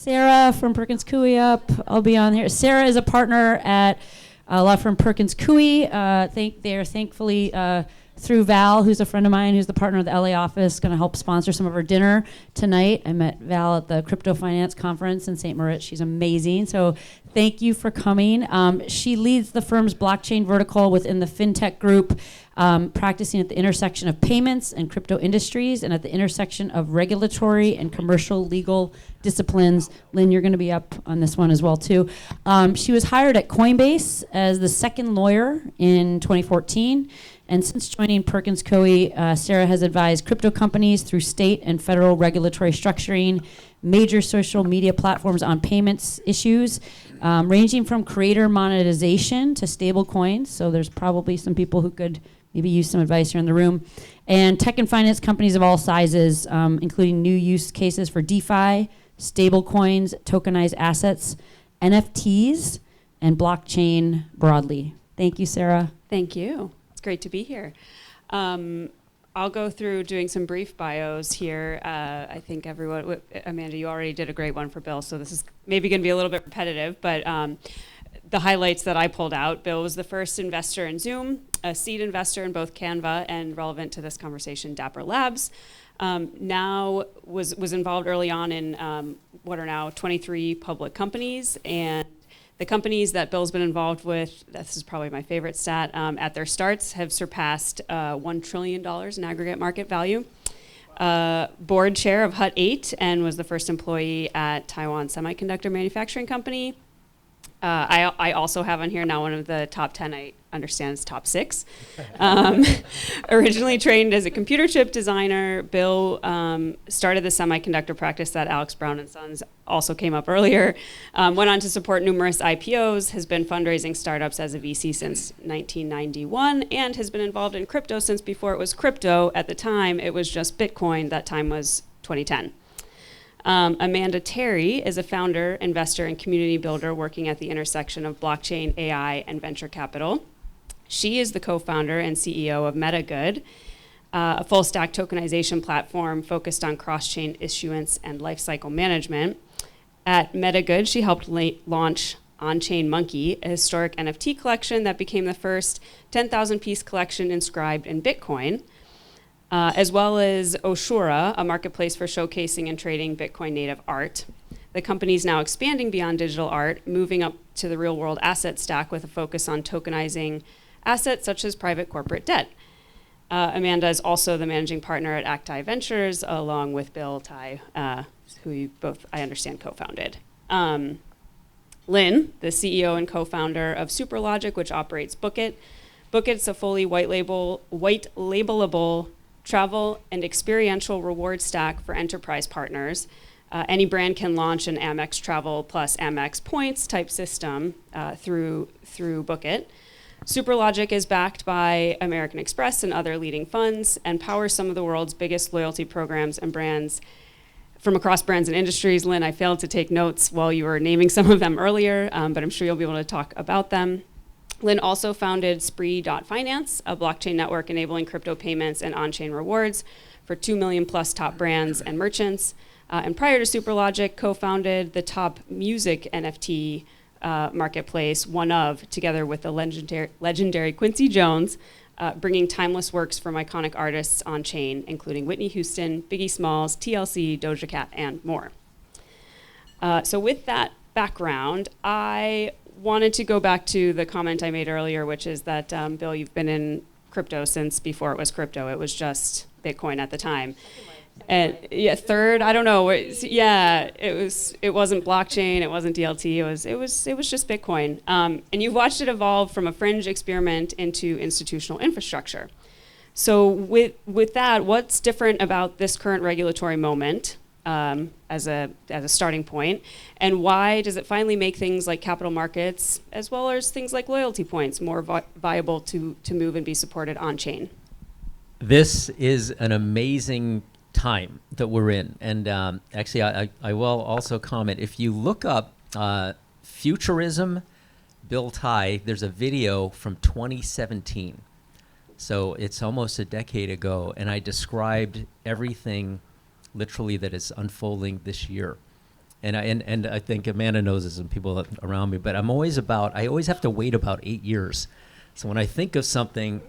Sarah from Perkins Coie up. I'll be on here. Sarah is a partner at law firm Perkins Coie. They're thankfully through Val, who's a friend of mine, who's the partner of the LA office, going to help sponsor some of our dinner tonight. I met Val at the Crypto Finance Conference in St. Moritz. She's amazing. So thank you for coming. She leads the firm's blockchain vertical within the FinTech group, practicing at the intersection of payments and crypto industries and at the intersection of regulatory and commercial legal disciplines. Lynn, you're going to be up on this one as well, too. She was hired at Coinbase as the second lawyer in 2014. And since joining Perkins Coie, Sarah has advised crypto companies through state and federal regulatory structuring, major social media platforms on payments issues, ranging from creator monetization to stable coins. So there's probably some people who could maybe use some advice here in the room. And tech and finance companies of all sizes, including new use cases for DeFi, stable coins, tokenized assets, NFTs, and blockchain broadly. Thank you, Sarah. Thank you. Great to be here. I'll go through doing some brief bios here. I think everyone, Amanda, you already did a great one for Bill, so this is maybe going to be a little bit repetitive, but the highlights that I pulled out: Bill was the first investor in Zoom, a seed investor in both Canva and, relevant to this conversation, Dapper Labs. Now was involved early on in what are now 23 public companies, and the companies that Bill's been involved with, this is probably my favorite stat, at their starts have surpassed $1 trillion in aggregate market value. Board chair of Hut 8 and was the first employee at Taiwan Semiconductor Manufacturing Company. I also have on here now one of the top 10, I understand is top 6. Originally trained as a computer chip designer, Bill started the semiconductor practice that Alex Brown and Sons also came up earlier, went on to support numerous IPOs, has been fundraising startups as a VC since 1991, and has been involved in crypto since before it was crypto. At the time, it was just Bitcoin. That time was 2010. Amanda Terry is a founder, investor, and community builder working at the intersection of blockchain, AI, and venture capital. She is the co-founder and CEO of Metagood, a full-stack tokenization platform focused on cross-chain issuance and lifecycle management. At Metagood, she helped launch On-Chain Monkey, a historic NFT collection that became the first 10,000-piece collection inscribed in Bitcoin, as well as Oshura, a marketplace for showcasing and trading Bitcoin native art. The company is now expanding beyond digital art, moving up to the real-world asset stack with a focus on tokenizing assets such as private corporate debt. Amanda is also the managing partner at ACTAI Ventures, along with Bill Tai, who you both, I understand, co-founded. Lin, the CEO and co-founder of Superlogic, which operates BookIt. BookIt's a fully white labelable travel and experiential reward stack for enterprise partners. Any brand can launch an Amex Travel plus Amex Points type system through BookIt. Superlogic is backed by American Express and other leading funds and powers some of the world's biggest loyalty programs and brands from across brands and industries. Lynn, I failed to take notes while you were naming some of them earlier, but I'm sure you'll be able to talk about them. Lynn also founded Spree.finance, a blockchain network enabling crypto payments and on-chain rewards for 2 million plus top brands and merchants. And prior to Superlogic, co-founded the top music NFT marketplace, One Of, together with the legendary Quincy Jones, bringing timeless works from iconic artists on-chain, including Whitney Houston, Biggie Smalls, TLC, Doja Cat, and more. So with that background, I wanted to go back to the comment I made earlier, which is that, Bill, you've been in crypto since before it was crypto. It was just Bitcoin at the time. And yeah, third, I don't know. Yeah, it wasn't blockchain, it wasn't DLT, it was just Bitcoin. And you've watched it evolve from a fringe experiment into institutional infrastructure. So with that, what's different about this current regulatory moment as a starting point, and why does it finally make things like capital markets as well as things like loyalty points more viable to move and be supported on chain? This is an amazing time that we're in, and actually I will also comment, if you look up Futurism Bill Tai, there's a video from 2017, so it's almost a decade ago, and I described everything literally that is unfolding this year. and I think Amanda knows this and people around me, but I always have to wait about 8 years. So when I think of something,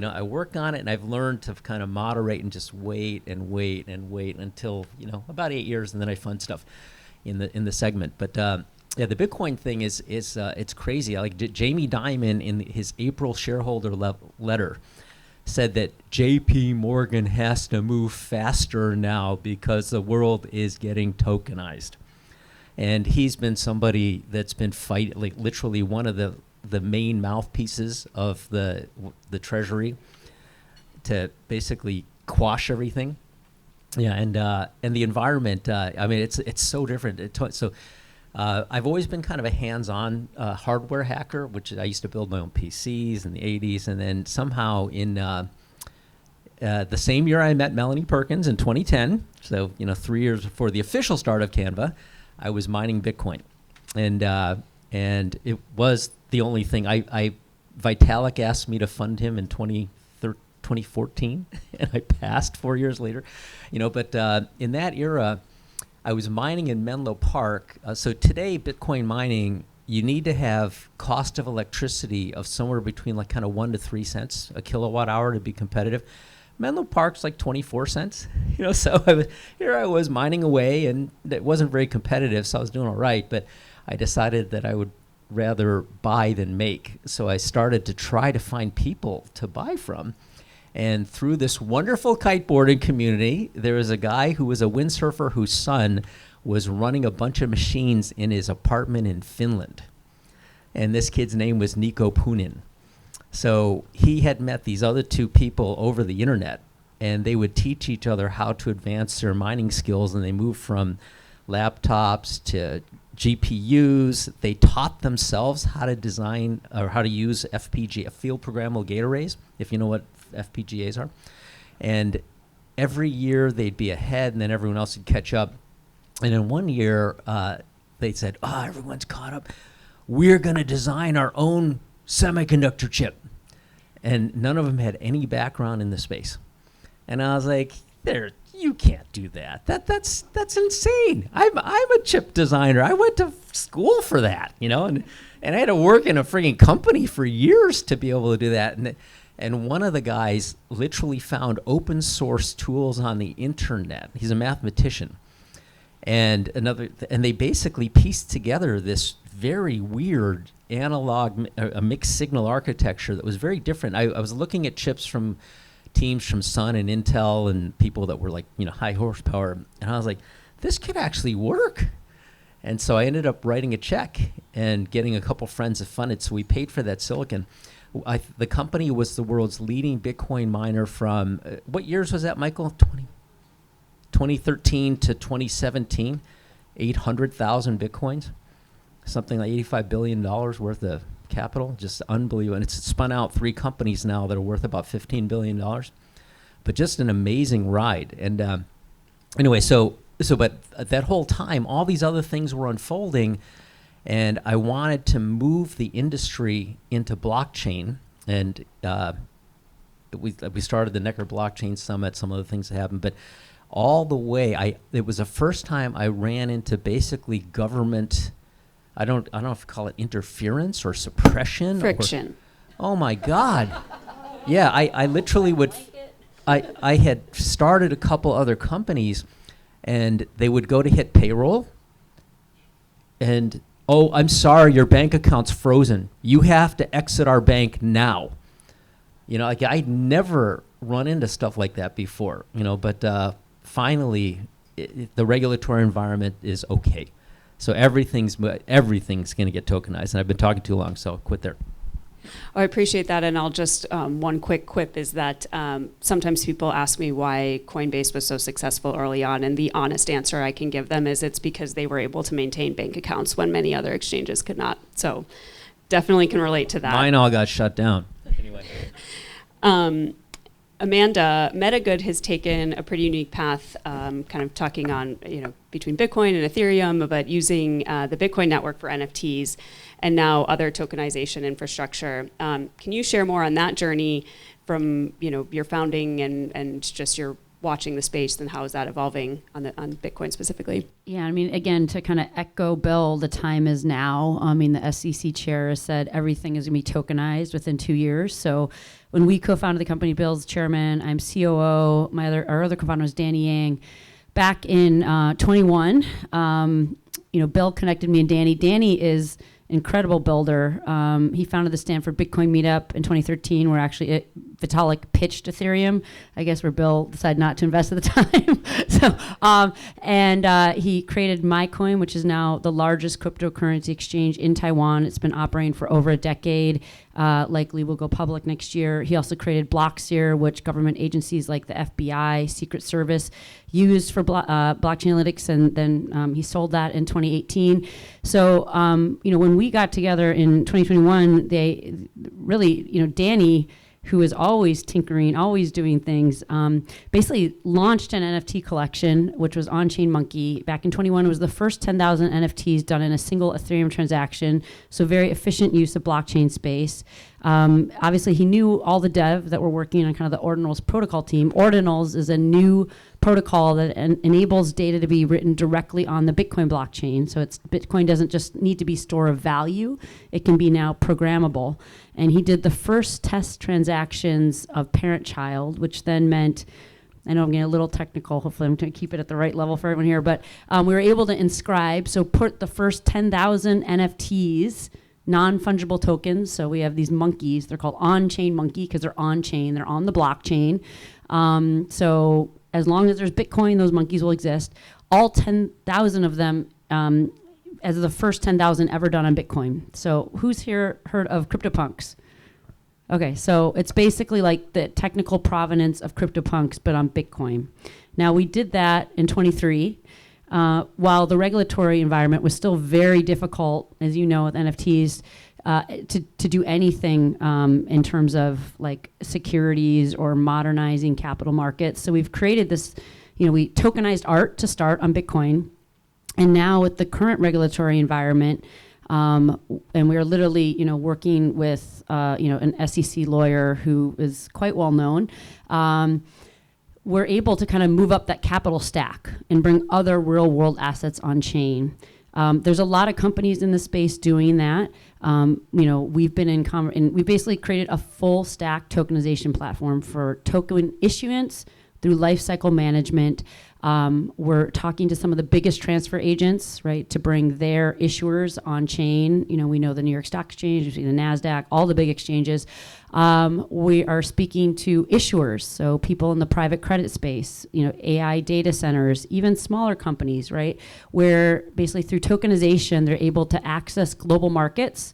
I work on it, and I've learned to kind of moderate and just wait and wait and wait until, about 8 years, and then I fund stuff in the segment. But yeah, the Bitcoin thing is it's crazy. Like Jamie Dimon in his April shareholder letter said that J.P. Morgan has to move faster now because the world is getting tokenized. And he's been somebody that's been fighting, like literally one of the main mouthpieces of the Treasury to basically quash everything. Yeah, and the environment. I mean, it's so different. I've always been kind of a hands-on hardware hacker, which I used to build my own PCs in the 80s, and then somehow in the same year I met Melanie Perkins in 2010, so 3 years before the official start of Canva, I was mining Bitcoin, and it was the only thing. Vitalik asked me to fund him in 2014, and I passed 4 years later, But in that era, I was mining in Menlo Park. So today, Bitcoin mining, you need to have cost of electricity of somewhere between like kind of 1 to 3 cents a kilowatt hour to be competitive. Menlo Park's like 24 cents, so here I was mining away, and it wasn't very competitive, so I was doing all right, but I decided that I would rather buy than make. So I started to try to find people to buy from. And through this wonderful kiteboarding community, there was a guy who was a windsurfer whose son was running a bunch of machines in his apartment in Finland. And this kid's name was Nico Punin. So he had met these other two people over the internet, and they would teach each other how to advance their mining skills, and they moved from laptops to GPUs. They taught themselves how to design or how to use FPGA, field programmable gate arrays, if you know what FPGAs are. And every year they'd be ahead, and then everyone else would catch up. And in one year, they said, everyone's caught up. We're going to design our own semiconductor chip. And none of them had any background in the space. And I was like, you can't do that. That's insane. I'm a chip designer. I went to school for that, and I had to work in a frigging company for years to be able to do that. And one of the guys literally found open source tools on the internet. He's a mathematician. And they basically pieced together this very weird analog, a mixed signal architecture that was very different. I was looking at chips from teams from Sun and Intel and people that were like, high horsepower. And I was like, this could actually work. And so I ended up writing a check and getting a couple friends to fund it. So we paid for that silicon. The company was the world's leading Bitcoin miner from, what years was that, Michael? 2013 to 2017, 800,000 Bitcoins, something like $85 billion worth of capital, just unbelievable. And it's spun out 3 companies now that are worth about $15 billion, but just an amazing ride. And anyway, but that whole time, all these other things were unfolding, and I wanted to move the industry into blockchain. And we started the Necker Blockchain Summit, some other things that happened, but all the way, it was the first time I ran into basically government. I don't know if you call it interference or suppression. Friction. Oh my God. Yeah, I literally would. I had started a couple other companies, and they would go to hit payroll, and I'm sorry, your bank account's frozen. You have to exit our bank now. I'd never run into stuff like that before. But finally, the regulatory environment is okay. So everything's going to get tokenized, and I've been talking too long, so I'll quit there. I appreciate that, and I'll just, one quick quip is that sometimes people ask me why Coinbase was so successful early on, and the honest answer I can give them is it's because they were able to maintain bank accounts when many other exchanges could not. So definitely can relate to that. Mine all got shut down. Anyway. Amanda, Metagood has taken a pretty unique path, kind of talking on, between Bitcoin and Ethereum, but using the Bitcoin network for NFTs and now other tokenization infrastructure. Can you share more on that journey from, your founding and just your watching the space, and how is that evolving on Bitcoin specifically? Yeah, I mean, again, to kind of echo Bill, the time is now. I mean, the SEC chair has said everything is going to be tokenized within 2 years. So when we co-founded the company, Bill's chairman, I'm COO. Our other co-founder was Danny Yang. Back in 21, Bill connected me and Danny. Danny is incredible builder. He founded the Stanford Bitcoin meetup in 2013, where actually Vitalik pitched Ethereum, I guess, where Bill decided not to invest at the time. He created MyCoin, which is now the largest cryptocurrency exchange in Taiwan. It's been operating for over a decade. Likely will go public next year. He also created Blockseer, which government agencies like the FBI, Secret Service used for blockchain analytics, and then he sold that in 2018. So, when we got together in 2021, they really, Danny, who is always tinkering, always doing things, basically launched an NFT collection, which was on-chain Monkey. Back in 21, it was the first 10,000 NFTs done in a single Ethereum transaction, so very efficient use of blockchain space. Obviously, he knew all the dev that were working on kind of the Ordinals protocol team. Ordinals is a new protocol that enables data to be written directly on the Bitcoin blockchain. So Bitcoin doesn't just need to be store of value, it can be now programmable. And he did the first test transactions of parent-child, which then meant, I know I'm getting a little technical, hopefully I'm going to keep it at the right level for everyone here, but we were able to inscribe, so put the first 10,000 NFTs, non-fungible tokens, so we have these monkeys, they're called on-chain monkey because they're on-chain, they're on the blockchain. So as long as there's Bitcoin, those monkeys will exist. All 10,000 of them as the first 10,000 ever done on Bitcoin. So who's here heard of CryptoPunks? Okay, so it's basically like the technical provenance of CryptoPunks, but on Bitcoin. Now we did that in 23, while the regulatory environment was still very difficult, as you know, with NFTs, to do anything in terms of like securities or modernizing capital markets. So we've created this, we tokenized art to start on Bitcoin. And now with the current regulatory environment, and we are literally, working with, an SEC lawyer who is quite well known, we're able to kind of move up that capital stack and bring other real world assets on chain. There's a lot of companies in the space doing that. We've been we basically created a full stack tokenization platform for token issuance through lifecycle management. We're talking to some of the biggest transfer agents, right, to bring their issuers on chain. We know the New York Stock Exchange, the NASDAQ, all the big exchanges. We are speaking to issuers, so people in the private credit space, AI data centers, even smaller companies, right, where basically through tokenization, they're able to access global markets.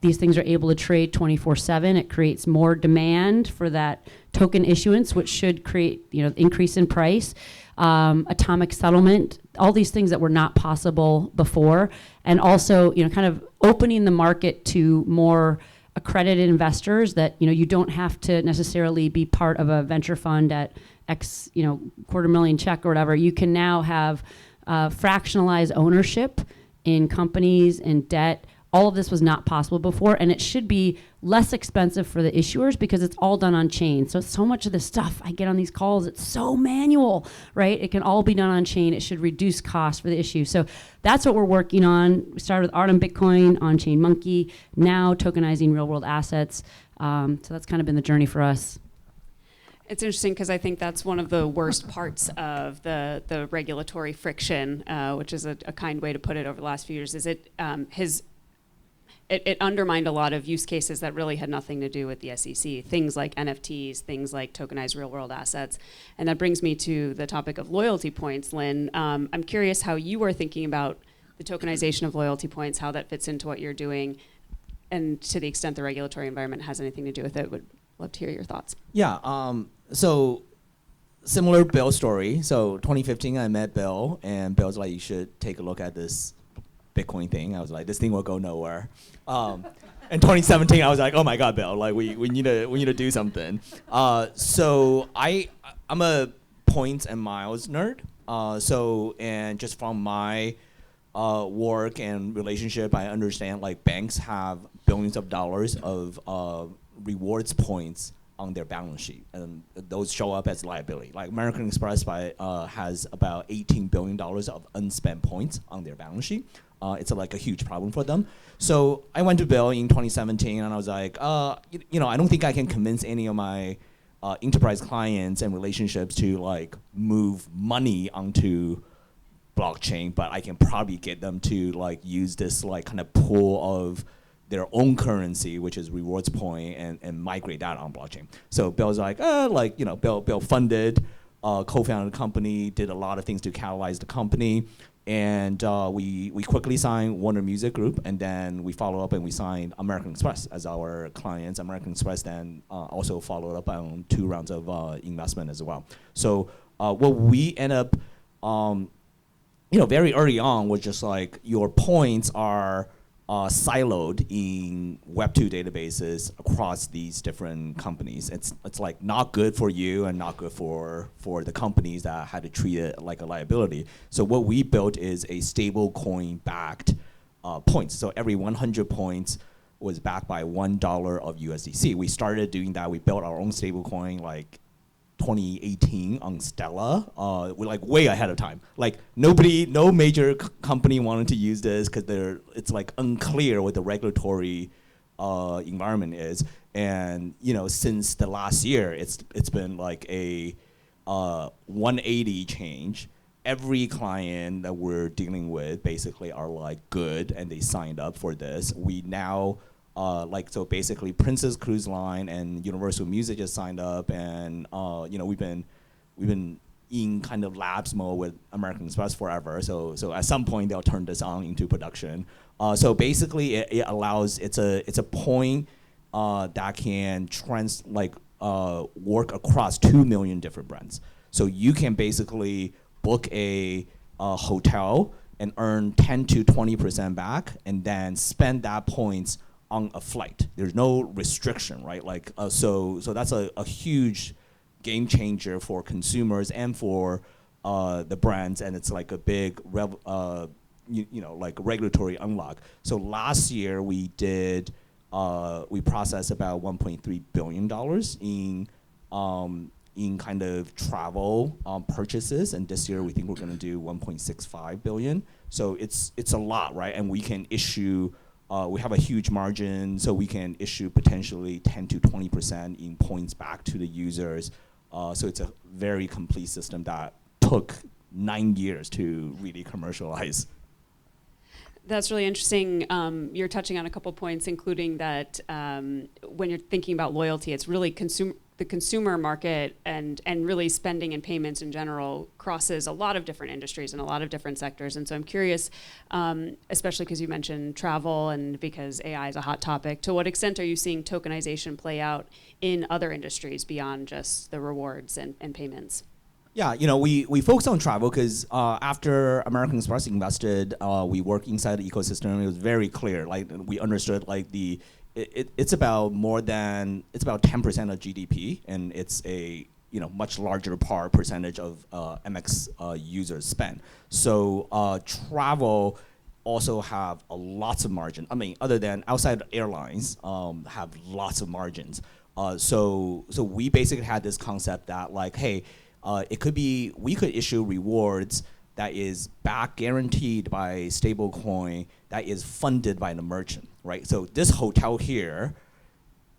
These things are able to trade 24/7. It creates more demand for that token issuance, which should create, increase in price. Atomic settlement, all these things that were not possible before, and also, kind of opening the market to more accredited investors that, you don't have to necessarily be part of a venture fund at X, $250,000 check or whatever. You can now have fractionalized ownership in companies and debt. All of this was not possible before, and it should be less expensive for the issuers because it's all done on chain. So much of the stuff I get on these calls, it's so manual, right? It can all be done on chain. It should reduce costs for the issue. So that's what we're working on. We started with Art on Bitcoin, on-chain Monkey, now tokenizing real-world assets. So that's kind of been the journey for us. It's interesting because I think that's one of the worst parts of the regulatory friction, which is a kind way to put it over the last few years, is it undermined a lot of use cases that really had nothing to do with the SEC, things like NFTs, things like tokenized real-world assets. And that brings me to the topic of loyalty points, Lynn. I'm curious how you are thinking about the tokenization of loyalty points, how that fits into what you're doing, and to the extent the regulatory environment has anything to do with it. Would love to hear your thoughts. Yeah, so similar Bill story. So 2015, I met Bill, and Bill's like, you should take a look at this Bitcoin thing. I was like, this thing will go nowhere. In 2017, I was like, oh my God, Bill, like we need to do something. So I'm a points and miles nerd. And just from my work and relationship, I understand like banks have billions of dollars of rewards points on their balance sheet, and those show up as liability. Like American Express has about $18 billion of unspent points on their balance sheet. It's like a huge problem for them. So I went to Bill in 2017, and I was like, I don't think I can convince any of my enterprise clients and relationships to like move money onto blockchain, but I can probably get them to like use this like kind of pool of their own currency, which is rewards point, and migrate that on blockchain. So Bill's like, Bill funded, co-founded the company, did a lot of things to catalyze the company, and we quickly signed Warner Music Group, and then we followed up and we signed American Express as our clients. American Express then also followed up on 2 rounds of investment as well. So what we end up, very early on was just like your points are siloed in Web2 databases across these different companies. It's like not good for you and not good for the companies that had to treat it like a liability. So what we built is a stable coin backed points. So every 100 points was backed by $1 of USDC. We started doing that. We built our own stable coin like 2018 on Stella. We're like way ahead of time. Like no major company wanted to use this because it's like unclear what the regulatory environment is. And since the last year, it's been like a 180 change. Every client that we're dealing with basically are like good, and they signed up for this. We now so basically Princess Cruise Line and Universal Music just signed up, and we've been in kind of labs mode with American Express forever. So at some point they'll turn this on into production. So basically it allows, it's a point that can work across 2 million different brands. So you can basically book a hotel and earn 10 to 20% back, and then spend that points on a flight. There's no restriction, right? So that's a huge game changer for consumers and for the brands, and it's like a big regulatory unlock. So last year we processed about $1.3 billion in kind of travel purchases, and this year we think we're going to do $1.65 billion. So it's a lot, right? And we can issue. We have a huge margin, so we can issue potentially 10 to 20% in points back to the users. So it's a very complete system that took 9 years to really commercialize. That's really interesting. You're touching on a couple points, including that when you're thinking about loyalty, it's really the consumer market and really spending and payments in general crosses a lot of different industries and a lot of different sectors. And so I'm curious, especially because you mentioned travel and because AI is a hot topic, to what extent are you seeing tokenization play out in other industries beyond just the rewards and payments? Yeah, we focus on travel because after American Express invested, we worked inside the ecosystem. It was very clear, like we understood like it's about 10% of GDP, and it's a much larger percentage of MX users spend. So travel also have lots of margin. I mean, other than outside airlines, have lots of margins. So we basically had this concept that like, hey, we could issue rewards that is back guaranteed by stablecoin that is funded by the merchant, right? So this hotel here,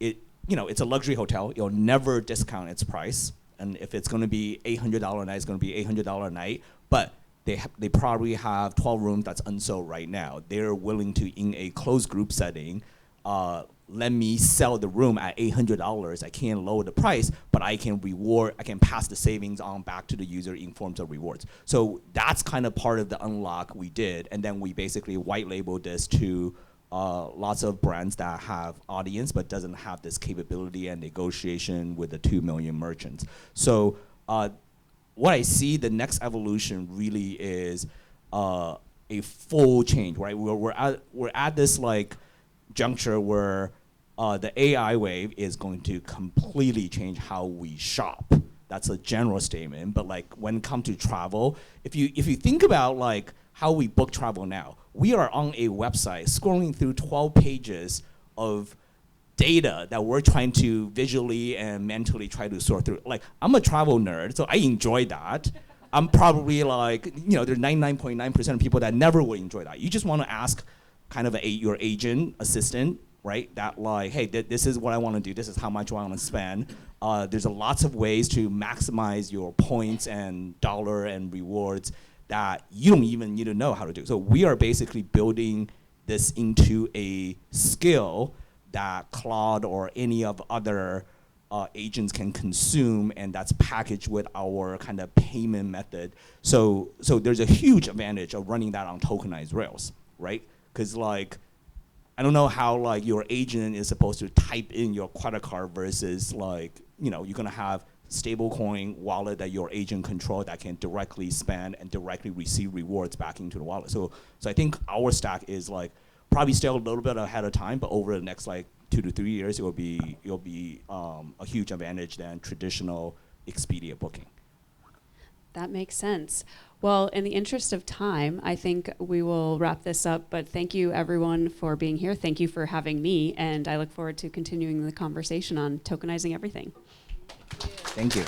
it's a luxury hotel. You'll never discount its price, and if it's going to be $800 a night, it's going to be $800 a night. But they probably have 12 rooms that's unsold right now. They're willing to, in a closed group setting, let me sell the room at $800. I can't lower the price, but I can pass the savings on back to the user in forms of rewards. So that's kind of part of the unlock we did. And then we basically white labeled this to lots of brands that have audience, but doesn't have this capability and negotiation with the 2 million merchants. So what I see the next evolution really is a full change, right? We're at this like juncture where the AI wave is going to completely change how we shop. That's a general statement, but like when it comes to travel, if you think about like how we book travel now, we are on a website scrolling through 12 pages of data that we're trying to visually and mentally try to sort through. Like, I'm a travel nerd, so I enjoy that. I'm probably like, there's 99.9% of people that never would enjoy that. You just want to ask kind of your agent, assistant, right? That like, hey, this is what I want to do. This is how much I want to spend. There's lots of ways to maximize your points and dollar and rewards that you don't even need to know how to do. So we are basically building this into a skill that Claude or any of other agents can consume, and that's packaged with our kind of payment method. So there's a huge advantage of running that on tokenized rails, right? Because like, I don't know how like your agent is supposed to type in your credit card versus like, you're gonna have stablecoin wallet that your agent control that can directly spend and directly receive rewards back into the wallet. So I think our stack is like probably still a little bit ahead of time, but over the next like 2 to 3 years, it'll be a huge advantage than traditional Expedia booking. That makes sense. Well, in the interest of time, I think we will wrap this up, but thank you everyone for being here. Thank you for having me, and I look forward to continuing the conversation on tokenizing everything. Thank you.